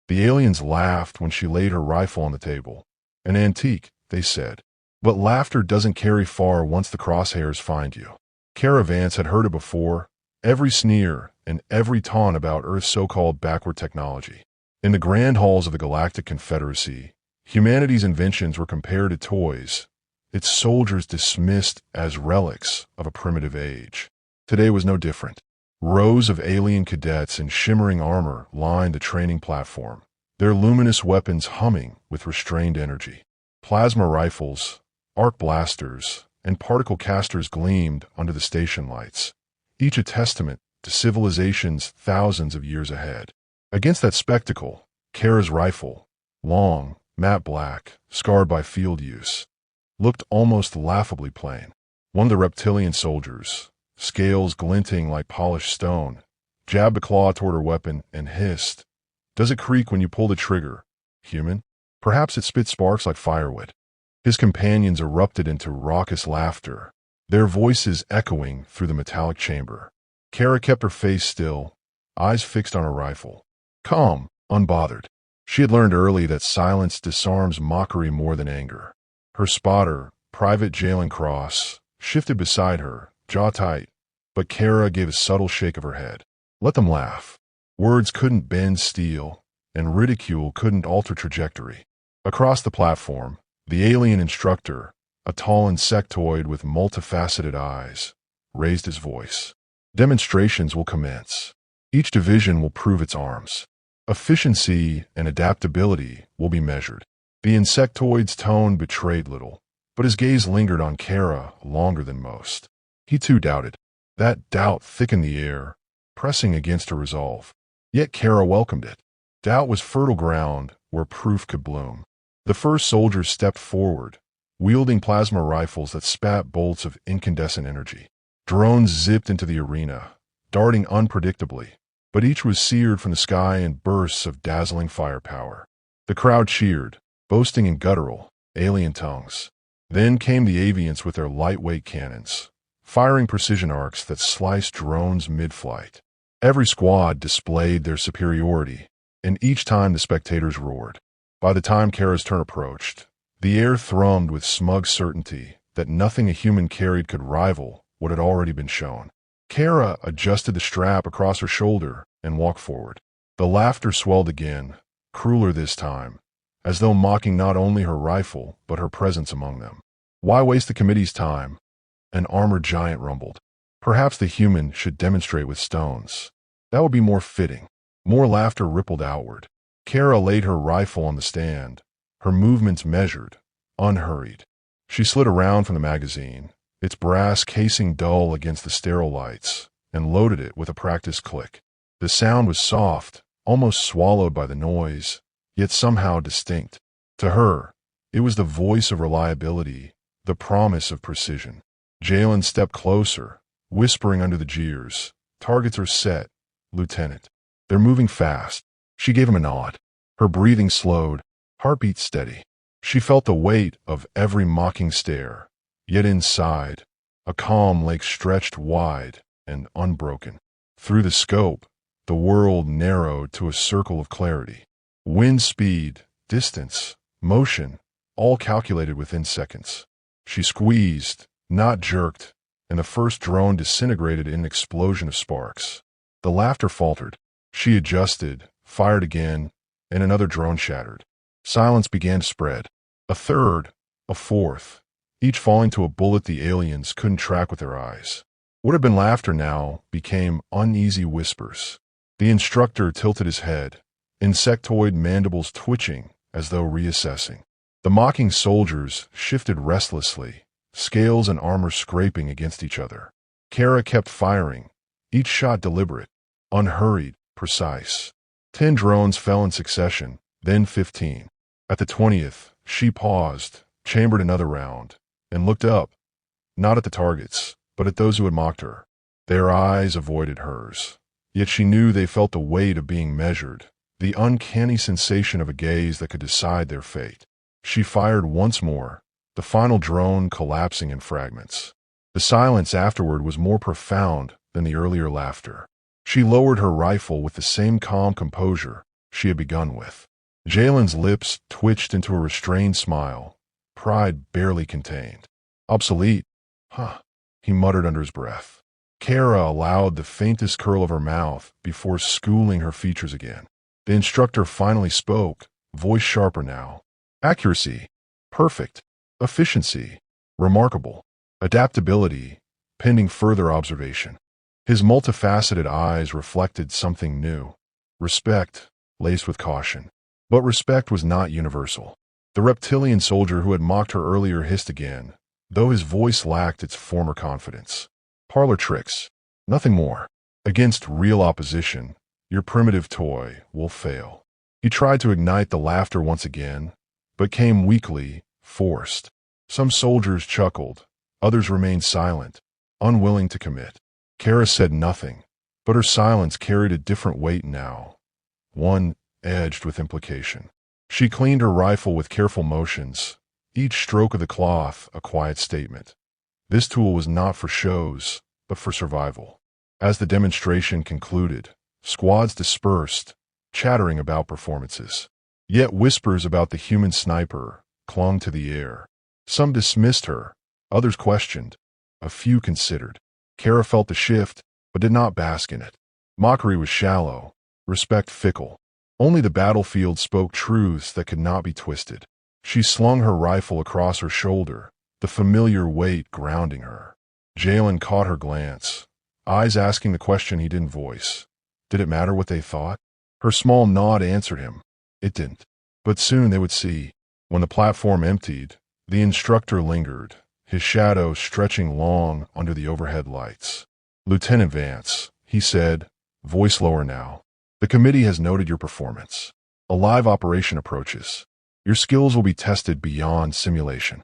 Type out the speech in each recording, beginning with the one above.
The aliens laughed when she laid her rifle on the table. An antique, they said. But laughter doesn't carry far once the crosshairs find you. Kara Vance had heard it before, every sneer and every taunt about Earth's so-called backward technology. In the grand halls of the Galactic Confederacy, humanity's inventions were compared to toys, its soldiers dismissed as relics of a primitive age. Today was no different. Rows of alien cadets in shimmering armor lined the training platform, their luminous weapons humming with restrained energy. Plasma rifles, arc blasters, and particle casters gleamed under the station lights, each a testament to civilizations thousands of years ahead. Against that spectacle, Kara's rifle, long, matte black, scarred by field use, looked almost laughably plain. One of the reptilian soldiers, scales glinting like polished stone, jabbed a claw toward her weapon and hissed, "Does it creak when you pull the trigger, human?" Perhaps it spit sparks like firewood. His companions erupted into raucous laughter, their voices echoing through the metallic chamber. Kara kept her face still, eyes fixed on her rifle. Calm, unbothered. She had learned early that silence disarms mockery more than anger. Her spotter, Private Jalen Cross, shifted beside her, jaw tight, but Kara gave a subtle shake of her head. Let them laugh. Words couldn't bend steel, and ridicule couldn't alter trajectory. Across the platform, the alien instructor, a tall insectoid with multifaceted eyes, raised his voice. Demonstrations will commence. Each division will prove its arms. Efficiency and adaptability will be measured. The insectoid's tone betrayed little, but his gaze lingered on Kara longer than most. He too doubted. That doubt thickened the air, pressing against her resolve. Yet Kara welcomed it. Doubt was fertile ground where proof could bloom. The first soldiers stepped forward, wielding plasma rifles that spat bolts of incandescent energy. Drones zipped into the arena, darting unpredictably, but each was seared from the sky in bursts of dazzling firepower. The crowd cheered, boasting in guttural, alien tongues. Then came the avians with their lightweight cannons, firing precision arcs that sliced drones mid-flight. Every squad displayed their superiority, and each time the spectators roared. By the time Kara's turn approached, the air thrummed with smug certainty that nothing a human carried could rival what had already been shown. Kara adjusted the strap across her shoulder and walked forward. The laughter swelled again, crueler this time, as though mocking not only her rifle but her presence among them. Why waste the committee's time? An armored giant rumbled. Perhaps the human should demonstrate with stones. That would be more fitting. More laughter rippled outward. Kara laid her rifle on the stand, her movements measured, unhurried. She slid around from the magazine, its brass casing dull against the sterile lights, and loaded it with a practiced click. The sound was soft, almost swallowed by the noise, yet somehow distinct. To her, it was the voice of reliability, the promise of precision. Jalen stepped closer, whispering under the jeers, "Targets are set, Lieutenant. They're moving fast." She gave him a nod. Her breathing slowed, heartbeat steady. She felt the weight of every mocking stare, yet inside, a calm lake stretched wide and unbroken. Through the scope, the world narrowed to a circle of clarity. Wind speed, distance, motion, all calculated within seconds. She squeezed, not jerked, and the first drone disintegrated in an explosion of sparks. The laughter faltered. She adjusted, fired again, and another drone shattered. Silence began to spread. A third, a fourth, each falling to a bullet the aliens couldn't track with their eyes. What had been laughter now became uneasy whispers. The instructor tilted his head, insectoid mandibles twitching as though reassessing. The mocking soldiers shifted restlessly, scales and armor scraping against each other. Kara kept firing, each shot deliberate, unhurried, precise. 10 drones fell in succession, then 15. At the 20th, she paused, chambered another round, and looked up, not at the targets, but at those who had mocked her. Their eyes avoided hers, yet she knew they felt the weight of being measured, the uncanny sensation of a gaze that could decide their fate. She fired once more, the final drone collapsing in fragments. The silence afterward was more profound than the earlier laughter. She lowered her rifle with the same calm composure, she had begun with. Jalen's lips twitched into a restrained smile, pride barely contained. Obsolete? Huh, he muttered under his breath. Kara allowed the faintest curl of her mouth before schooling her features again. The instructor finally spoke, voice sharper now. Accuracy. Perfect. Efficiency. Remarkable. Adaptability, pending further observation. His multifaceted eyes reflected something new. Respect, laced with caution. But respect was not universal. The reptilian soldier who had mocked her earlier hissed again, though his voice lacked its former confidence. Parlor tricks. Nothing more. Against real opposition, your primitive toy will fail. He tried to ignite the laughter once again, but came weakly, forced. Some soldiers chuckled, others remained silent, unwilling to commit. Kara said nothing, but her silence carried a different weight now, one edged with implication. She cleaned her rifle with careful motions, each stroke of the cloth a quiet statement. This tool was not for shows, but for survival. As the demonstration concluded, squads dispersed, chattering about performances. Yet whispers about the human sniper clung to the air. Some dismissed her, others questioned, a few considered. Kara felt the shift, but did not bask in it. Mockery was shallow, respect fickle. Only the battlefield spoke truths that could not be twisted. She slung her rifle across her shoulder, the familiar weight grounding her. Jalen caught her glance, eyes asking the question he didn't voice. Did it matter what they thought? Her small nod answered him. It didn't. But soon they would see. When the platform emptied, the instructor lingered, his shadow stretching long under the overhead lights. Lieutenant Vance, he said, voice lower now. The committee has noted your performance. A live operation approaches. Your skills will be tested beyond simulation.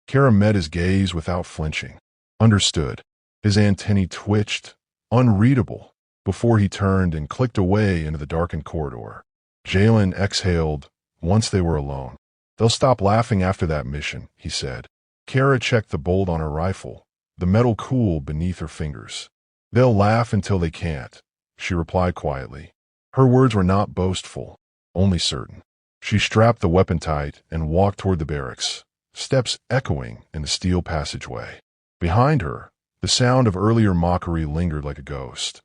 Kara met his gaze without flinching. Understood. His antennae twitched, unreadable, before he turned and clicked away into the darkened corridor. Jalen exhaled once they were alone. They'll stop laughing after that mission, he said. Kara checked the bolt on her rifle, the metal cool beneath her fingers. They'll laugh until they can't, she replied quietly. Her words were not boastful, only certain. She strapped the weapon tight and walked toward the barracks, steps echoing in the steel passageway. Behind her, the sound of earlier mockery lingered like a ghost,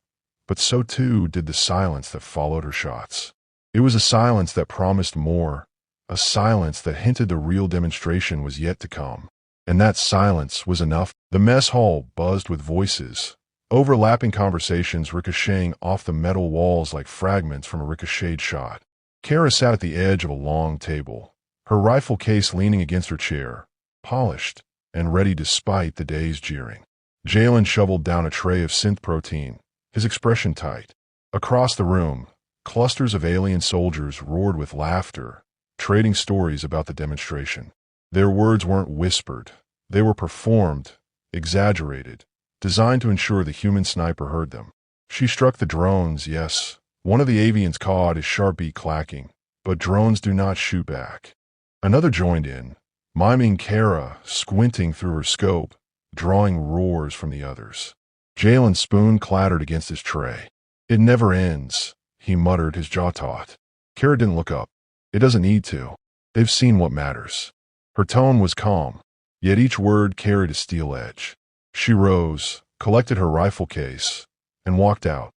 but so too did the silence that followed her shots. It was a silence that promised more, a silence that hinted the real demonstration was yet to come. And that silence was enough. The mess hall buzzed with voices, overlapping conversations ricocheting off the metal walls like fragments from a ricocheted shot. Kara sat at the edge of a long table, her rifle case leaning against her chair, polished and ready despite the day's jeering. Jalen shoveled down a tray of synth protein, his expression tight. Across the room, clusters of alien soldiers roared with laughter, trading stories about the demonstration. Their words weren't whispered. They were performed, exaggerated, designed to ensure the human sniper heard them. She struck the drones, yes. One of the avians cawed, his sharp beak clacking, but drones do not shoot back. Another joined in, miming Kara, squinting through her scope, drawing roars from the others. Jalen's spoon clattered against his tray. It never ends, he muttered, his jaw taut. Kara didn't look up. It doesn't need to. They've seen what matters. Her tone was calm, yet each word carried a steel edge. She rose, collected her rifle case, and walked out,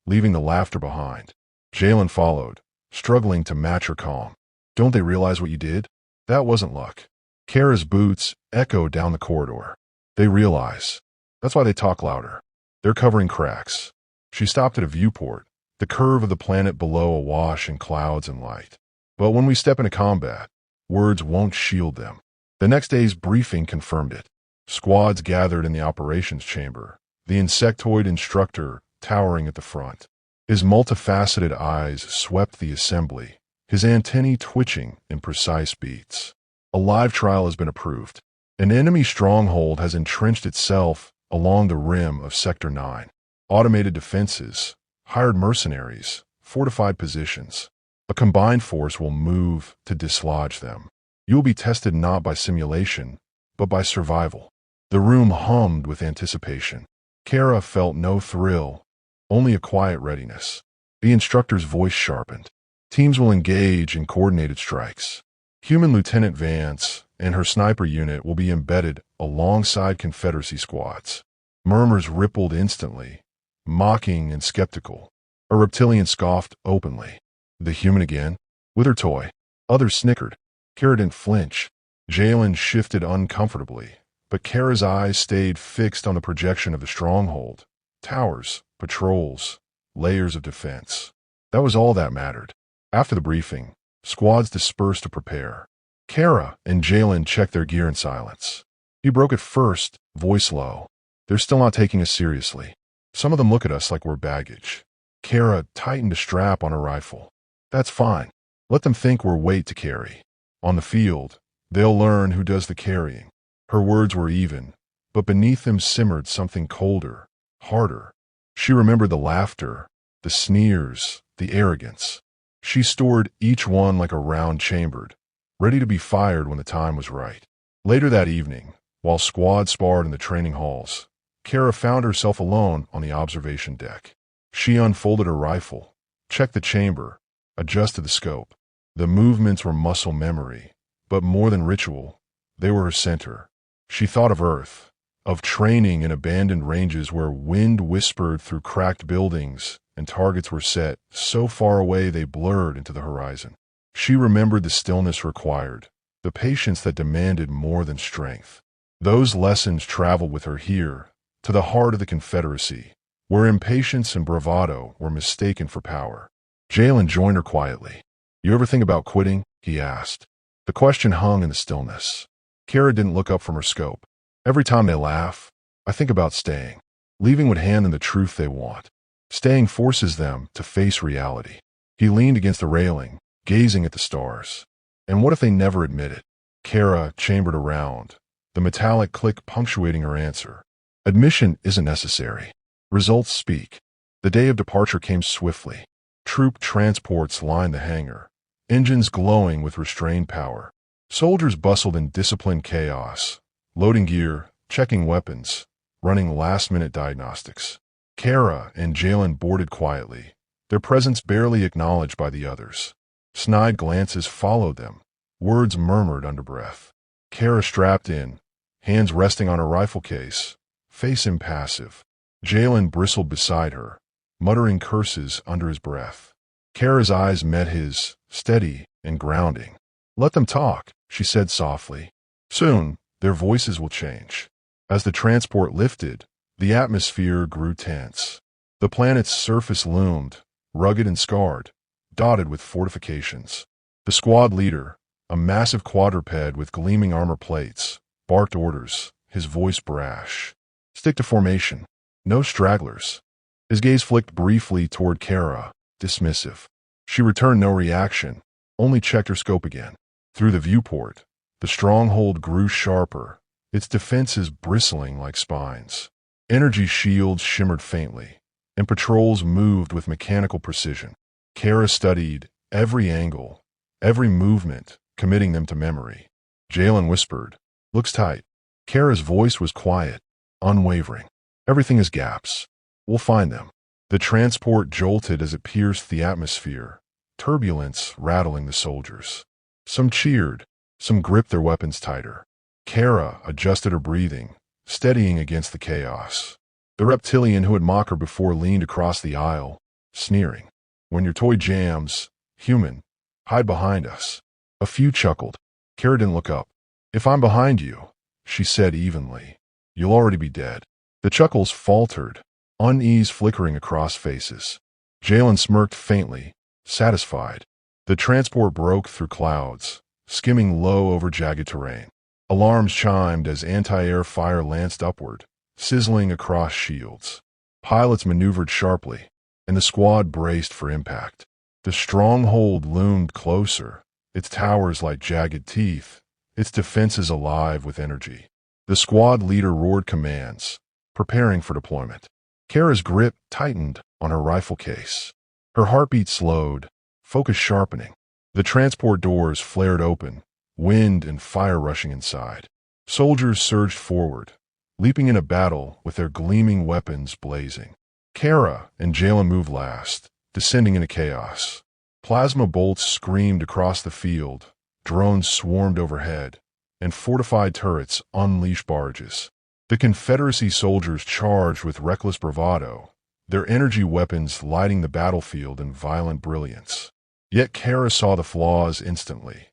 leaving the laughter behind. Jalen followed, struggling to match her calm. Don't they realize what you did? That wasn't luck. Kara's boots echoed down the corridor. They realize. That's why they talk louder. They're covering cracks. She stopped at a viewport, the curve of the planet below awash in clouds and light. But when we step into combat, words won't shield them. The next day's briefing confirmed it. Squads gathered in the operations chamber, the insectoid instructor towering at the front. His multifaceted eyes swept the assembly, his antennae twitching in precise beats. A live trial has been approved. An enemy stronghold has entrenched itself along the rim of Sector 9. Automated defenses, hired mercenaries, fortified positions. A combined force will move to dislodge them. You will be tested not by simulation, but by survival. The room hummed with anticipation. Kara felt no thrill, only a quiet readiness. The instructor's voice sharpened. Teams will engage in coordinated strikes. Human Lieutenant Vance and her sniper unit will be embedded alongside Confederacy squads. Murmurs rippled instantly, mocking and skeptical. A reptilian scoffed openly. The human again? With her toy. Others snickered. Kara didn't flinch. Jalen shifted uncomfortably, but Kara's eyes stayed fixed on the projection of the stronghold. Towers, patrols, layers of defense. That was all that mattered. After the briefing, squads dispersed to prepare. Kara and Jalen checked their gear in silence. He broke it first, voice low. They're still not taking us seriously. Some of them look at us like we're baggage. Kara tightened a strap on her rifle. That's fine. Let them think we're weight to carry. On the field, they'll learn who does the carrying. Her words were even, but beneath them simmered something colder, harder. She remembered the laughter, the sneers, the arrogance. She stored each one like a round chambered, ready to be fired when the time was right. Later that evening, while squads sparred in the training halls, Kara found herself alone on the observation deck. She unfolded her rifle, checked the chamber, adjusted the scope. The movements were muscle memory, but more than ritual, they were her center. She thought of Earth, of training in abandoned ranges where wind whispered through cracked buildings and targets were set so far away they blurred into the horizon. She remembered the stillness required, the patience that demanded more than strength. Those lessons traveled with her here, to the heart of the Confederacy, where impatience and bravado were mistaken for power. Jalen joined her quietly. You ever think about quitting? He asked. The question hung in the stillness. Kara didn't look up from her scope. Every time they laugh, I think about staying. Leaving would hand them the truth they want. Staying forces them to face reality. He leaned against the railing, gazing at the stars. And what if they never admit it? Kara chambered around, the metallic click punctuating her answer. Admission isn't necessary. Results speak. The day of departure came swiftly. Troop transports lined the hangar, engines glowing with restrained power. Soldiers bustled in disciplined chaos, loading gear, checking weapons, running last-minute diagnostics. Kara and Jalen boarded quietly, their presence barely acknowledged by the others. Snide glances followed them, words murmured under breath. Kara strapped in, hands resting on her rifle case, face impassive. Jalen bristled beside her, muttering curses under his breath. Kara's eyes met his, steady and grounding. Let them talk, she said softly. Soon, their voices will change. As the transport lifted, the atmosphere grew tense. The planet's surface loomed, rugged and scarred, dotted with fortifications. The squad leader, a massive quadruped with gleaming armor plates, barked orders, his voice brash. Stick to formation. No stragglers. His gaze flicked briefly toward Kara, dismissive. She returned no reaction, only checked her scope again. Through the viewport, the stronghold grew sharper, its defenses bristling like spines. Energy shields shimmered faintly, and patrols moved with mechanical precision. Kara studied every angle, every movement, committing them to memory. Jalen whispered, "Looks tight." Kara's voice was quiet, unwavering. "Everything has gaps. We'll find them." The transport jolted as it pierced the atmosphere, turbulence rattling the soldiers. Some cheered, some gripped their weapons tighter. Kara adjusted her breathing, steadying against the chaos. The reptilian who had mocked her before leaned across the aisle, sneering. "When your toy jams, human, hide behind us." A few chuckled. Kara didn't look up. "If I'm behind you," she said evenly, "you'll already be dead." The chuckles faltered, unease flickering across faces. Jalen smirked faintly, satisfied. The transport broke through clouds, skimming low over jagged terrain. Alarms chimed as anti-air fire lanced upward, sizzling across shields. Pilots maneuvered sharply, and the squad braced for impact. The stronghold loomed closer, its towers like jagged teeth, its defenses alive with energy. The squad leader roared commands, preparing for deployment. Kara's grip tightened on her rifle case. Her heartbeat slowed, focus sharpening. The transport doors flared open, wind and fire rushing inside. Soldiers surged forward, leaping into battle with their gleaming weapons blazing. Kara and Jalen moved last, descending into chaos. Plasma bolts screamed across the field, drones swarmed overhead, and fortified turrets unleashed barrages. The Confederacy soldiers charged with reckless bravado, their energy weapons lighting the battlefield in violent brilliance. Yet Kara saw the flaws instantly.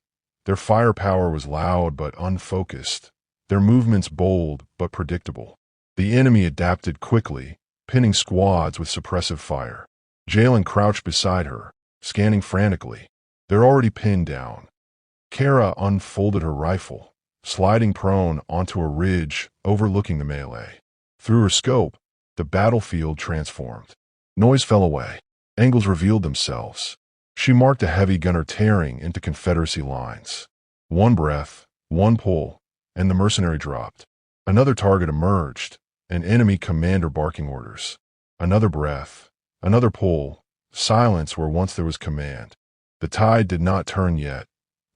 Their firepower was loud but unfocused, their movements bold but predictable. The enemy adapted quickly, pinning squads with suppressive fire. Jalen crouched beside her, scanning frantically. They're already pinned down. Kara unfolded her rifle, sliding prone onto a ridge overlooking the melee. Through her scope, the battlefield transformed. Noise fell away. Angles revealed themselves. She marked a heavy gunner tearing into Confederacy lines. One breath, one pull, and the mercenary dropped. Another target emerged, an enemy commander barking orders. Another breath, another pull, silence where once there was command. The tide did not turn yet,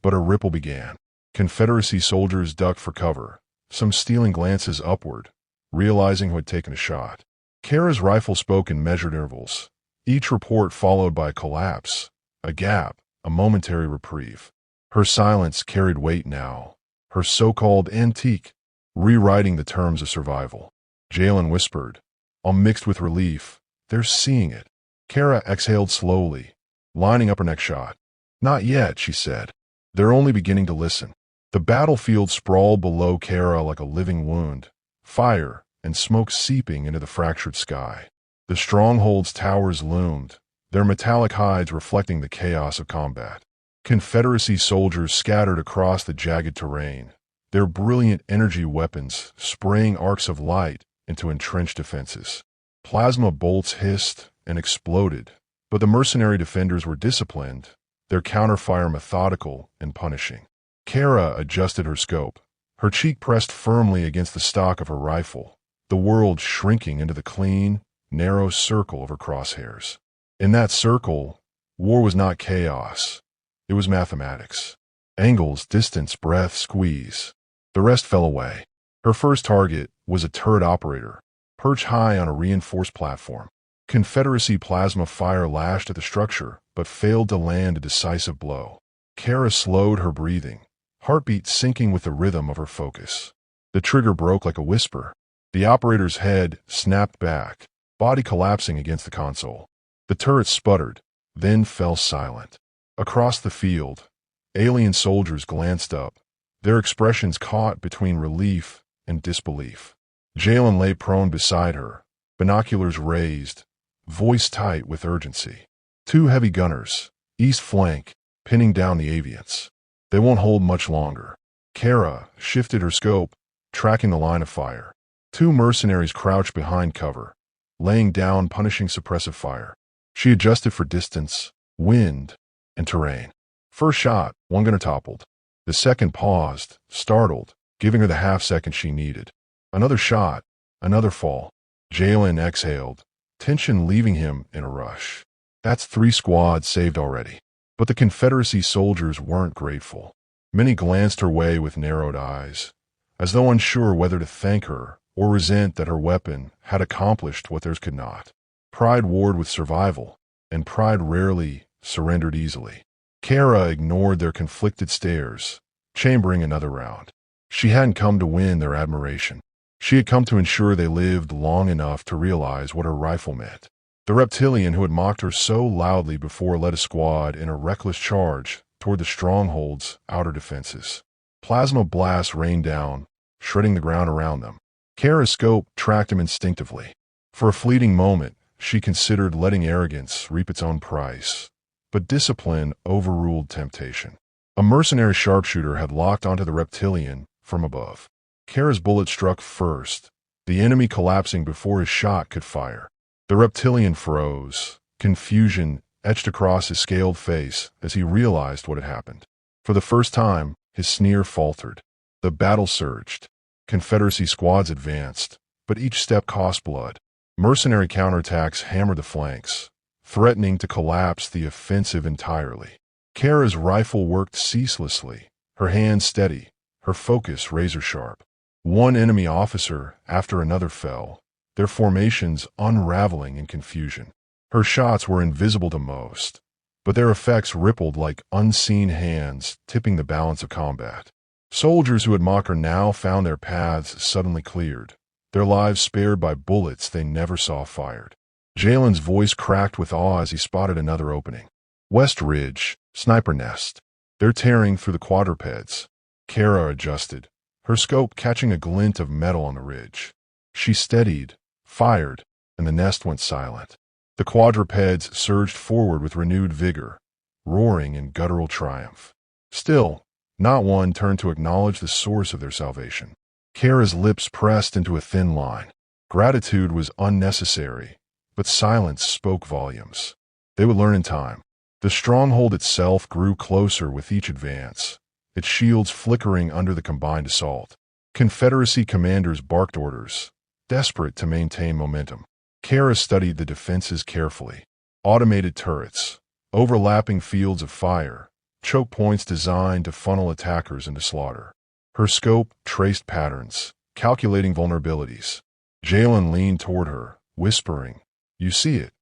but a ripple began. Confederacy soldiers ducked for cover, some stealing glances upward, realizing who had taken a shot. Kara's rifle spoke in measured intervals, each report followed by a collapse, a gap, a momentary reprieve. Her silence carried weight now, her so-called antique, rewriting the terms of survival. Jalen whispered, all mixed with relief, they're seeing it. Kara exhaled slowly, lining up her next shot. Not yet, she said. They're only beginning to listen. The battlefield sprawled below Kara like a living wound, fire and smoke seeping into the fractured sky. The stronghold's towers loomed, their metallic hides reflecting the chaos of combat. Confederacy soldiers scattered across the jagged terrain, their brilliant energy weapons spraying arcs of light into entrenched defenses. Plasma bolts hissed and exploded, but the mercenary defenders were disciplined, their counterfire methodical and punishing. Kara adjusted her scope, her cheek pressed firmly against the stock of her rifle, the world shrinking into the clean, narrow circle of her crosshairs. In that circle, war was not chaos. It was mathematics. Angles, distance, breath, squeeze. The rest fell away. Her first target was a turret operator, perched high on a reinforced platform. Confederacy plasma fire lashed at the structure, but failed to land a decisive blow. Kara slowed her breathing, heartbeat syncing with the rhythm of her focus. The trigger broke like a whisper. The operator's head snapped back, body collapsing against the console. The turret sputtered, then fell silent. Across the field, alien soldiers glanced up, their expressions caught between relief and disbelief. Jalen lay prone beside her, binoculars raised, voice tight with urgency. Two heavy gunners, east flank, pinning down the avians. They won't hold much longer. Kara shifted her scope, tracking the line of fire. Two mercenaries crouched behind cover, laying down punishing suppressive fire. She adjusted for distance, wind, and terrain. First shot, one gunner toppled. The second paused, startled, giving her the half-second she needed. Another shot, another fall. Jalen exhaled, tension leaving him in a rush. That's 3 squads saved already. But the Confederacy soldiers weren't grateful. Many glanced her way with narrowed eyes, as though unsure whether to thank her or resent that her weapon had accomplished what theirs could not. Pride warred with survival, and pride rarely surrendered easily. Kara ignored their conflicted stares, chambering another round. She hadn't come to win their admiration. She had come to ensure they lived long enough to realize what her rifle meant. The reptilian who had mocked her so loudly before led a squad in a reckless charge toward the stronghold's outer defenses. Plasma blasts rained down, shredding the ground around them. Kara's scope tracked him instinctively. For a fleeting moment, she considered letting arrogance reap its own price. But discipline overruled temptation. A mercenary sharpshooter had locked onto the reptilian from above. Kara's bullet struck first, the enemy collapsing before his shot could fire. The reptilian froze, confusion etched across his scaled face as he realized what had happened. For the first time, his sneer faltered. The battle surged. Confederacy squads advanced, but each step cost blood. Mercenary counterattacks hammered the flanks, threatening to collapse the offensive entirely. Kara's rifle worked ceaselessly, her hands steady, her focus razor-sharp. One enemy officer after another fell, their formations unraveling in confusion. Her shots were invisible to most, but their effects rippled like unseen hands, tipping the balance of combat. Soldiers who had mocked her now found their paths suddenly cleared, their lives spared by bullets they never saw fired. Jalen's voice cracked with awe as he spotted another opening. West Ridge, sniper nest. They're tearing through the quadrupeds. Kara adjusted, her scope catching a glint of metal on the ridge. She steadied, fired, and the nest went silent. The quadrupeds surged forward with renewed vigor, roaring in guttural triumph. Still, not one turned to acknowledge the source of their salvation. Kara's lips pressed into a thin line. Gratitude was unnecessary, but silence spoke volumes. They would learn in time. The stronghold itself grew closer with each advance, its shields flickering under the combined assault. Confederacy commanders barked orders, desperate to maintain momentum. Kara studied the defenses carefully. Automated turrets, overlapping fields of fire, choke points designed to funnel attackers into slaughter. Her scope traced patterns, calculating vulnerabilities. Jalen leaned toward her, whispering, "You see it,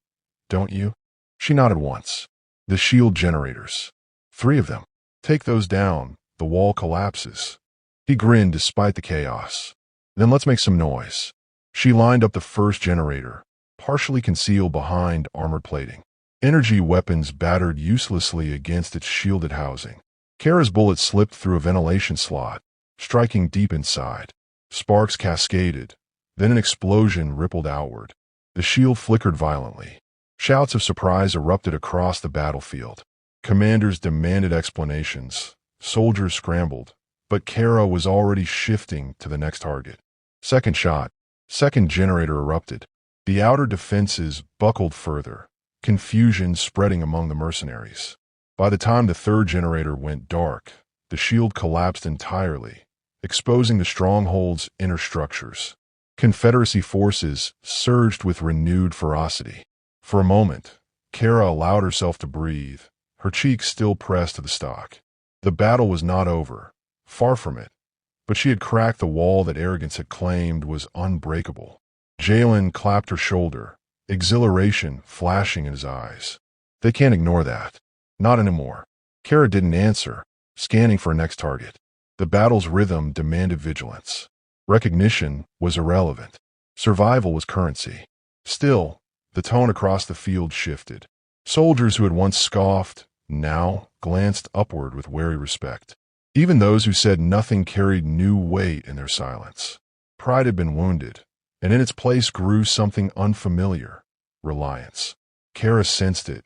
don't you?" She nodded once. "The shield generators. 3 of them. Take those down, the wall collapses." He grinned despite the chaos. "Then let's make some noise." She lined up the first generator, partially concealed behind armored plating. Energy weapons battered uselessly against its shielded housing. Kara's bullet slipped through a ventilation slot, striking deep inside. Sparks cascaded, then an explosion rippled outward. The shield flickered violently. Shouts of surprise erupted across the battlefield. Commanders demanded explanations. Soldiers scrambled, but Kara was already shifting to the next target. Second shot. Second generator erupted. The outer defenses buckled further, confusion spreading among the mercenaries. By the time the third generator went dark, the shield collapsed entirely, exposing the stronghold's inner structures. Confederacy forces surged with renewed ferocity. For a moment, Kara allowed herself to breathe, her cheeks still pressed to the stock. The battle was not over, far from it, but she had cracked the wall that arrogance had claimed was unbreakable. Jalen clapped her shoulder, exhilaration flashing in his eyes. "They can't ignore that. Not anymore." Kara didn't answer, scanning for a next target. The battle's rhythm demanded vigilance. Recognition was irrelevant. Survival was currency. Still, the tone across the field shifted. Soldiers who had once scoffed now glanced upward with wary respect. Even those who said nothing carried new weight in their silence. Pride had been wounded, and in its place grew something unfamiliar: reliance. Kara sensed it,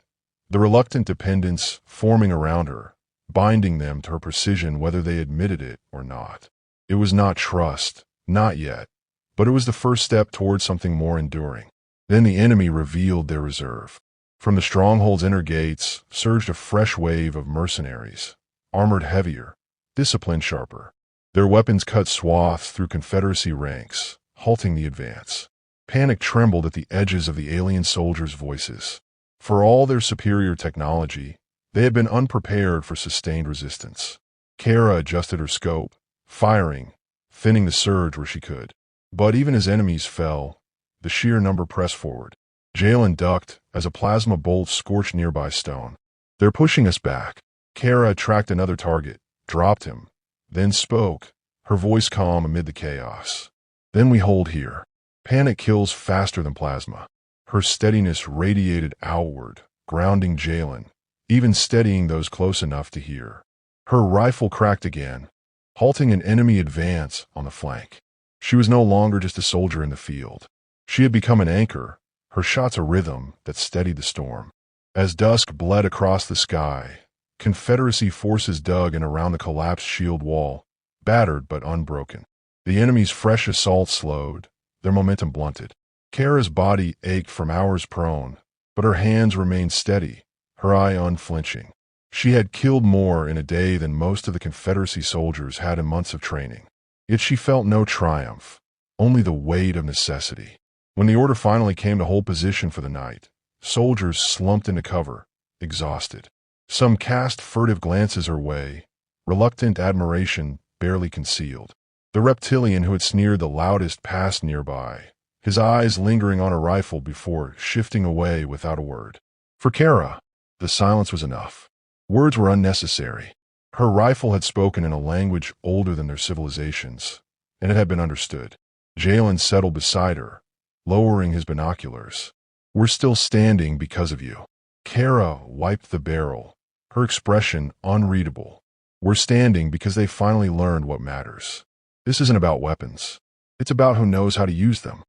the reluctant dependence forming around her, binding them to her precision whether they admitted it or not. It was not trust, not yet, but it was the first step towards something more enduring. Then the enemy revealed their reserve. From the stronghold's inner gates surged a fresh wave of mercenaries, armored heavier, disciplined sharper. Their weapons cut swaths through Confederacy ranks, halting the advance. Panic trembled at the edges of the alien soldiers' voices. For all their superior technology, they had been unprepared for sustained resistance. Kara adjusted her scope, firing, thinning the surge where she could. But even as enemies fell, the sheer number pressed forward. Jalen ducked as a plasma bolt scorched nearby stone. "They're pushing us back." Kara tracked another target, dropped him, then spoke, her voice calm amid the chaos. "Then we hold here. Panic kills faster than plasma." Her steadiness radiated outward, grounding Jalen, even steadying those close enough to hear. Her rifle cracked again, halting an enemy advance on the flank. She was no longer just a soldier in the field. She had become an anchor, her shots a rhythm that steadied the storm. As dusk bled across the sky, Confederacy forces dug in around the collapsed shield wall, battered but unbroken. The enemy's fresh assault slowed, their momentum blunted. Kara's body ached from hours prone, but her hands remained steady, her eye unflinching. She had killed more in a day than most of the Confederacy soldiers had in months of training. Yet she felt no triumph, only the weight of necessity. When the order finally came to hold position for the night, soldiers slumped into cover, exhausted. Some cast furtive glances her way, reluctant admiration barely concealed. The reptilian who had sneered the loudest passed nearby, his eyes lingering on a rifle before shifting away without a word. For Kara, The silence was enough. Words were unnecessary. Her rifle had spoken in a language older than their civilizations, and it had been understood. Jalen settled beside her, lowering his binoculars. "We're still standing because of you." Kara wiped the barrel, her expression unreadable. "We're standing because they finally learned what matters. This isn't about weapons. It's about who knows how to use them."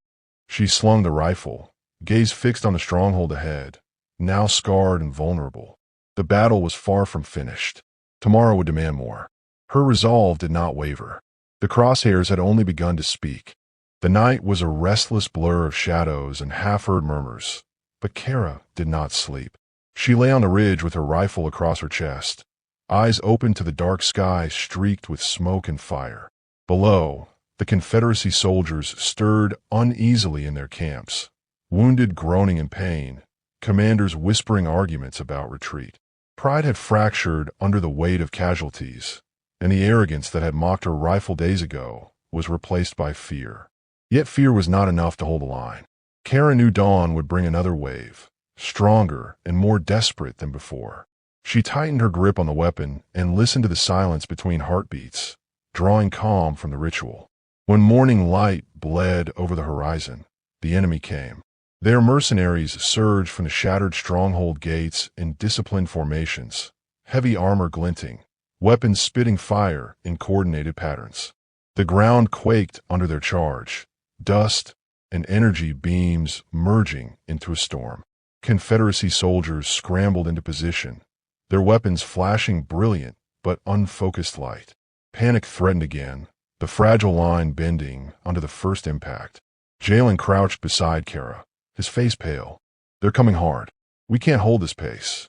She slung the rifle, gaze fixed on the stronghold ahead, now scarred and vulnerable. The battle was far from finished. Tomorrow would demand more. Her resolve did not waver. The Crosshairs had only begun to speak. The night was a restless blur of shadows and half-heard murmurs, but Kara did not sleep. She lay on the ridge with her rifle across her chest, eyes open to the dark sky streaked with smoke and fire. Below, the Confederacy soldiers stirred uneasily in their camps, wounded groaning in pain, commanders whispering arguments about retreat. Pride had fractured under the weight of casualties, and the arrogance that had mocked her rifle days ago was replaced by fear. Yet fear was not enough to hold a line. Kara knew dawn would bring another wave, stronger and more desperate than before. She tightened her grip on the weapon and listened to the silence between heartbeats, drawing calm from the ritual. When morning light bled over the horizon, the enemy came. Their mercenaries surged from the shattered stronghold gates in disciplined formations, heavy armor glinting, weapons spitting fire in coordinated patterns. The ground quaked under their charge, dust and energy beams merging into a storm. Confederacy soldiers scrambled into position, their weapons flashing brilliant but unfocused light. Panic threatened again, the fragile line bending under the first impact. Jalen crouched beside Kara, his face pale. "They're coming hard. We can't hold this pace."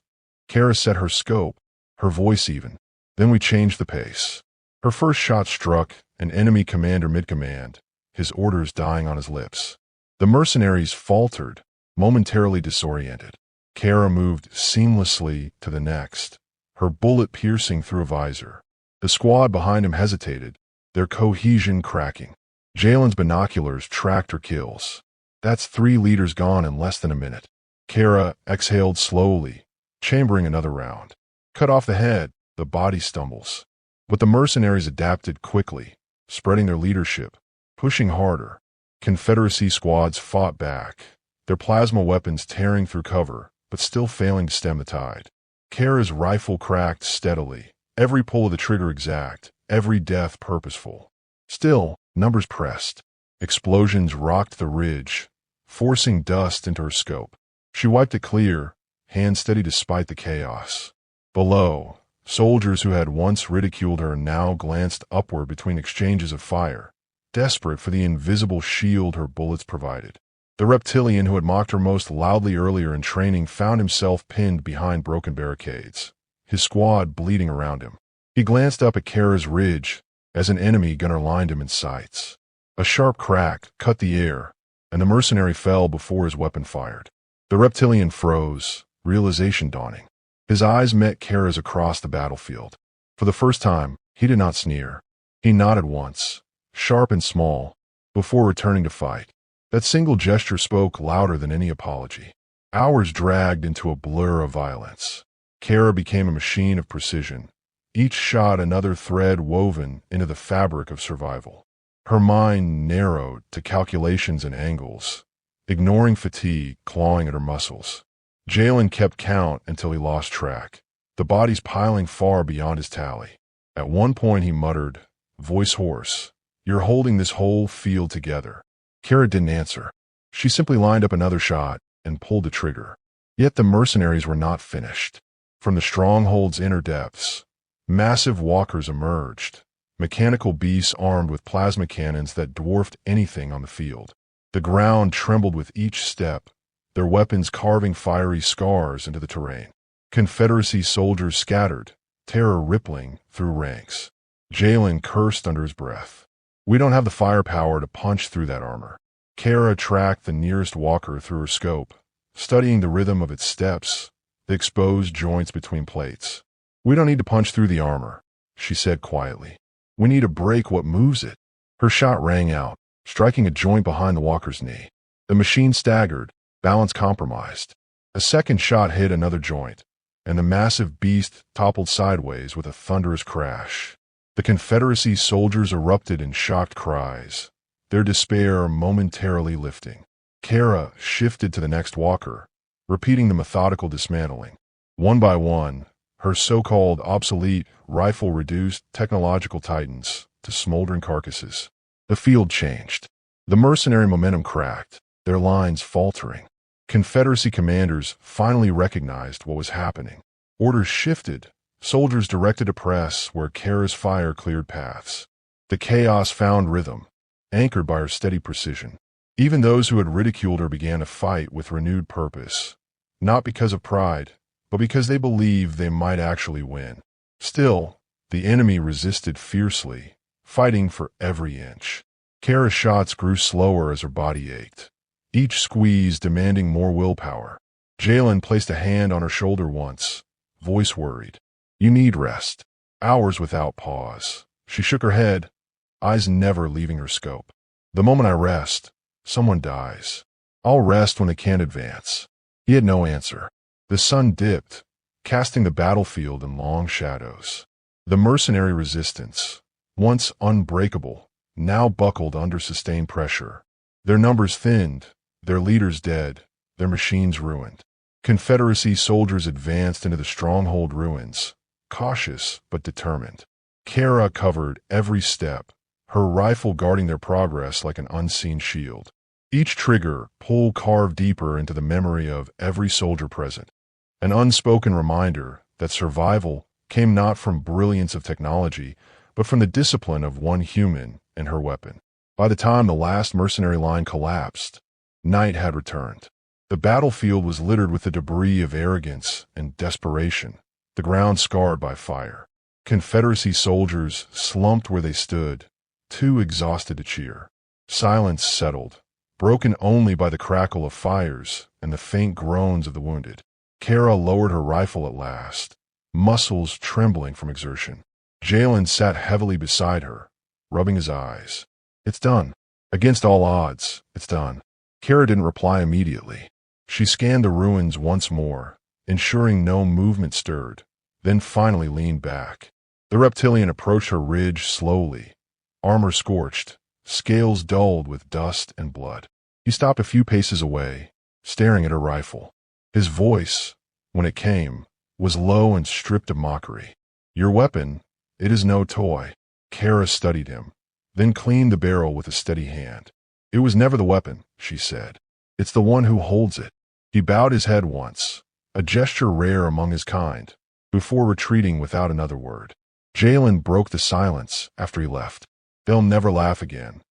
Kara set her scope, her voice even. "Then we changed the pace." Her first shot struck an enemy commander mid-command, his orders dying on his lips. The mercenaries faltered, momentarily disoriented. Kara moved seamlessly to the next, her bullet piercing through a visor. The squad behind him hesitated, their cohesion cracking. Jalen's binoculars tracked her kills. "That's 3 leaders gone in less than a minute." Kara exhaled slowly, chambering another round. Cut off the head, the body stumbles. But the mercenaries adapted quickly, spreading their leadership, pushing harder. Confederacy squads fought back, their plasma weapons tearing through cover, but still failing to stem the tide. Kara's rifle cracked steadily, every pull of the trigger exact, every death purposeful. Still, numbers pressed. Explosions rocked the ridge, forcing dust into her scope. She wiped it clear, hand steady despite the chaos. Below, soldiers who had once ridiculed her now glanced upward between exchanges of fire, desperate for the invisible shield her bullets provided. The reptilian who had mocked her most loudly earlier in training found himself pinned behind broken barricades, his squad bleeding around him. He glanced up at Kara's ridge as an enemy gunner lined him in sights. A sharp crack cut the air, and the mercenary fell before his weapon fired. The reptilian froze, realization dawning. His eyes met Kara's across the battlefield. For the first time, he did not sneer. He nodded once, sharp and small, before returning to fight. That single gesture spoke louder than any apology. Hours dragged into a blur of violence. Kara became a machine of precision, each shot another thread woven into the fabric of survival. Her mind narrowed to calculations and angles, ignoring fatigue clawing at her muscles. Jalen kept count until he lost track, the bodies piling far beyond his tally. At one point he muttered, voice hoarse, "You're holding this whole field together." Kara didn't answer. She simply lined up another shot and pulled the trigger. Yet the mercenaries were not finished. From the stronghold's inner depths, massive walkers emerged, mechanical beasts armed with plasma cannons that dwarfed anything on the field. The ground trembled with each step, their weapons carving fiery scars into the terrain. Confederacy soldiers scattered, terror rippling through ranks. Jalen cursed under his breath. "We don't have the firepower to punch through that armor." Kara tracked the nearest walker through her scope, studying the rhythm of its steps, the exposed joints between plates. "We don't need to punch through the armor," she said quietly. "We need to break what moves it." Her shot rang out, striking a joint behind the walker's knee. The machine staggered, balance compromised. A second shot hit another joint, and the massive beast toppled sideways with a thunderous crash. The Confederacy soldiers erupted in shocked cries, their despair momentarily lifting. Kara shifted to the next walker, repeating the methodical dismantling. One by one, her so-called obsolete rifle reduced technological titans to smoldering carcasses. The field changed. The mercenary momentum cracked, their lines faltering. Confederacy commanders finally recognized what was happening. Orders shifted, soldiers directed to press where Kara's fire cleared paths. The chaos found rhythm, anchored by her steady precision. Even those who had ridiculed her began to fight with renewed purpose, not because of pride, but because they believed they might actually win. Still, the enemy resisted fiercely, fighting for every inch. Kara's shots grew slower as her body ached, each squeeze demanding more willpower. Jalen placed a hand on her shoulder once, voice worried. "You need rest." Hours without pause. She shook her head, eyes never leaving her scope. "The moment I rest, someone dies. I'll rest when they can't advance." He had no answer. The sun dipped, casting the battlefield in long shadows. The mercenary resistance, once unbreakable, now buckled under sustained pressure. Their numbers thinned, their leaders dead, their machines ruined. Confederacy soldiers advanced into the stronghold ruins, cautious but determined. Kara covered every step, her rifle guarding their progress like an unseen shield. Each trigger pull carved deeper into the memory of every soldier present. An unspoken reminder that survival came not from brilliance of technology, but from the discipline of one human and her weapon. By the time the last mercenary line collapsed, night had returned. The battlefield was littered with the debris of arrogance and desperation, the ground scarred by fire. Confederacy soldiers slumped where they stood, too exhausted to cheer. Silence settled, broken only by the crackle of fires and the faint groans of the wounded. Kara lowered her rifle at last, muscles trembling from exertion. Jalen sat heavily beside her, rubbing his eyes. "It's done. Against all odds, it's done." Kara didn't reply immediately. She scanned the ruins once more, ensuring no movement stirred, then finally leaned back. The reptilian approached her ridge slowly, armor scorched, scales dulled with dust and blood. He stopped a few paces away, staring at her rifle. His voice, when it came, was low and stripped of mockery. "Your weapon, it is no toy." Kara studied him, then cleaned the barrel with a steady hand. "It was never the weapon," she said. "It's the one who holds it." He bowed his head once, a gesture rare among his kind, before retreating without another word. Jalen broke the silence after he left. "They'll never laugh again."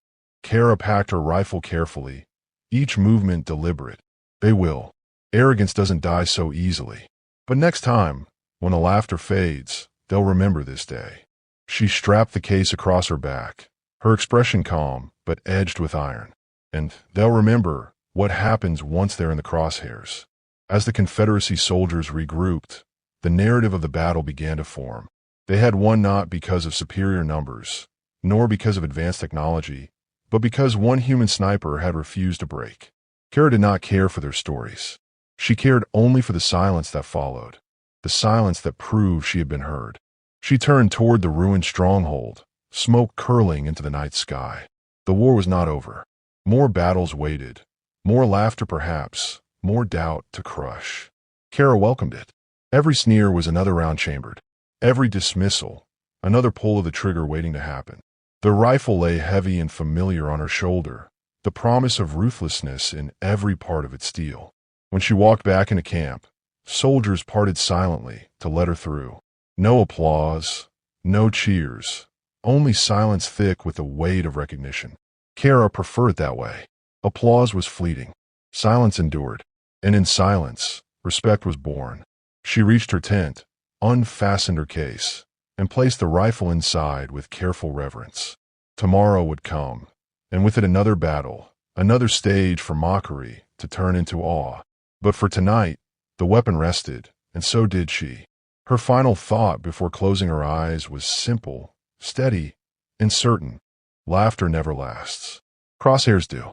Kara packed her rifle carefully, each movement deliberate. "They will. Arrogance doesn't die so easily. But next time, when the laughter fades, they'll remember this day." She strapped the case across her back, her expression calm but edged with iron. "And they'll remember what happens once they're in the crosshairs." As the Confederacy soldiers regrouped, the narrative of the battle began to form. They had won not because of superior numbers, nor because of advanced technology, but because one human sniper had refused to break. Kara did not care for their stories. She cared only for the silence that followed, the silence that proved she had been heard. She turned toward the ruined stronghold, smoke curling into the night sky. The war was not over. More battles waited, more laughter perhaps, more doubt to crush. Kara welcomed it. Every sneer was another round chambered. Every dismissal, another pull of the trigger waiting to happen. The rifle lay heavy and familiar on her shoulder, the promise of ruthlessness in every part of its steel. When she walked back into camp, soldiers parted silently to let her through. No applause, no cheers, only silence thick with the weight of recognition. Kara preferred it that way. Applause was fleeting. Silence endured. And in silence, respect was born. She reached her tent, unfastened her case, and placed the rifle inside with careful reverence. Tomorrow would come, and with it another battle, another stage for mockery to turn into awe. But for tonight, the weapon rested, and so did she. Her final thought before closing her eyes was simple, steady, and certain. Laughter never lasts. Crosshairs do.